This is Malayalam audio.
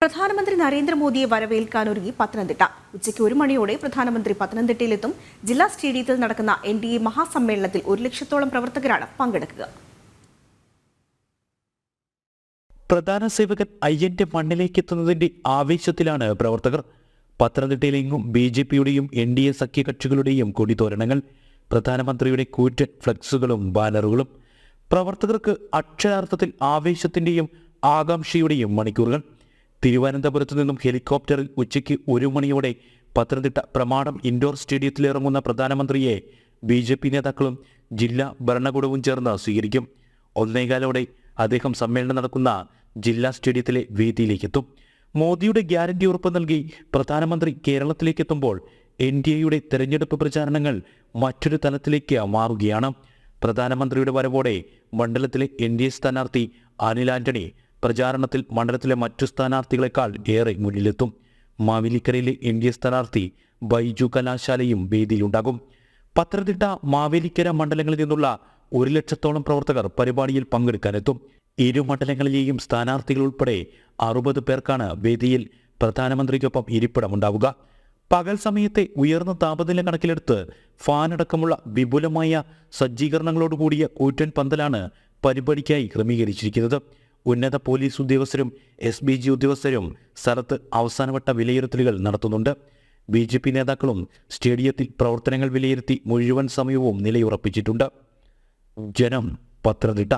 പ്രധാനമന്ത്രി നരേന്ദ്രമോദിയെ വരവേൽക്കാനൊരുങ്ങി പത്തനംതിട്ട. ഉച്ചയ്ക്ക് 1 മണിയോടെ പ്രധാനമന്ത്രി പത്തനംതിട്ടയിലെത്തും. ജില്ലാ സ്റ്റേഡിയത്തിൽ നടക്കുന്ന NDA മഹാസമ്മേളനത്തിൽ 1 ലക്ഷത്തോളം പ്രവർത്തകരാണ് പങ്കെടുക്കുക. പ്രധാന സേവകൻ അയ്യന്റെ മണ്ണിലേക്ക് എത്തുന്നതിന്റെ ആവേശത്തിലാണ് പ്രവർത്തകർ. പത്തനംതിട്ടയിലെങ്ങും BJPയുടെയും NDA സഖ്യകക്ഷികളുടെയും കൊടിതോരണങ്ങൾ, പ്രധാനമന്ത്രിയുടെ കൂറ്റൻ ഫ്ലക്സുകളും ബാനറുകളും. പ്രവർത്തകർക്ക് അക്ഷരാർത്ഥത്തിൽ ആവേശത്തിന്റെയും ആകാംക്ഷയുടെയും മണിക്കൂറുകൾ. തിരുവനന്തപുരത്ത് നിന്നും ഹെലികോപ്റ്ററിൽ ഉച്ചയ്ക്ക് 1 മണിയോടെ പത്തനംതിട്ട പ്രമാടം ഇൻഡോർ സ്റ്റേഡിയത്തിലിറങ്ങുന്ന പ്രധാനമന്ത്രിയെ BJP നേതാക്കളും ജില്ലാ ഭരണകൂടവും ചേർന്ന് സ്വീകരിക്കും. 1:15 അദ്ദേഹം സമ്മേളനം നടക്കുന്ന ജില്ലാ സ്റ്റേഡിയത്തിലെ വേദിയിലേക്കെത്തും. മോദിയുടെ ഗ്യാരണ്ടി ഉറപ്പ് നൽകി പ്രധാനമന്ത്രി കേരളത്തിലേക്കെത്തുമ്പോൾ NDAയുടെ തെരഞ്ഞെടുപ്പ് പ്രചാരണങ്ങൾ മറ്റൊരു തലത്തിലേക്ക് മാറുകയാണ്. പ്രധാനമന്ത്രിയുടെ വരവോടെ മണ്ഡലത്തിലെ NDA സ്ഥാനാർത്ഥി അനിൽ ആന്റണി പ്രചാരണത്തിൽ മണ്ഡലത്തിലെ മറ്റു സ്ഥാനാർത്ഥികളെക്കാൾ ഏറെ മുന്നിലെത്തും. മാവേലിക്കരയിലെ NDA സ്ഥാനാർത്ഥി ബൈജു കലാശാലയും വേദിയിലുണ്ടാകും. പത്തനംതിട്ട, മാവേലിക്കര മണ്ഡലങ്ങളിൽ നിന്നുള്ള 1 ലക്ഷത്തോളം പ്രവർത്തകർ പരിപാടിയിൽ പങ്കെടുക്കാനെത്തും. ഇരു മണ്ഡലങ്ങളിലെയും സ്ഥാനാർത്ഥികൾ ഉൾപ്പെടെ 60 പേർക്കാണ് വേദിയിൽ പ്രധാനമന്ത്രിക്കൊപ്പം ഇരിപ്പിടമുണ്ടാവുക. പകൽ സമയത്തെ ഉയർന്ന താപനില കണക്കിലെടുത്ത് ഫാനടക്കമുള്ള വിപുലമായ സജ്ജീകരണങ്ങളോടുകൂടിയ കൂറ്റൻ പന്തലാണ് പരിപാടിക്കായി ക്രമീകരിച്ചിരിക്കുന്നത്. ഉന്നത പോലീസ് ഉദ്യോഗസ്ഥരും SBG ഉദ്യോഗസ്ഥരും സ്ഥലത്ത് അവസാനവട്ട വിലയിരുത്തലുകൾ നടത്തുന്നുണ്ട്. BJP നേതാക്കളും സ്റ്റേഡിയത്തിൽ പ്രവർത്തനങ്ങൾ വിലയിരുത്തി മുഴുവൻ സമയവും നിലയുറപ്പിച്ചിട്ടുണ്ട്. ജനം, പത്തനംതിട്ട.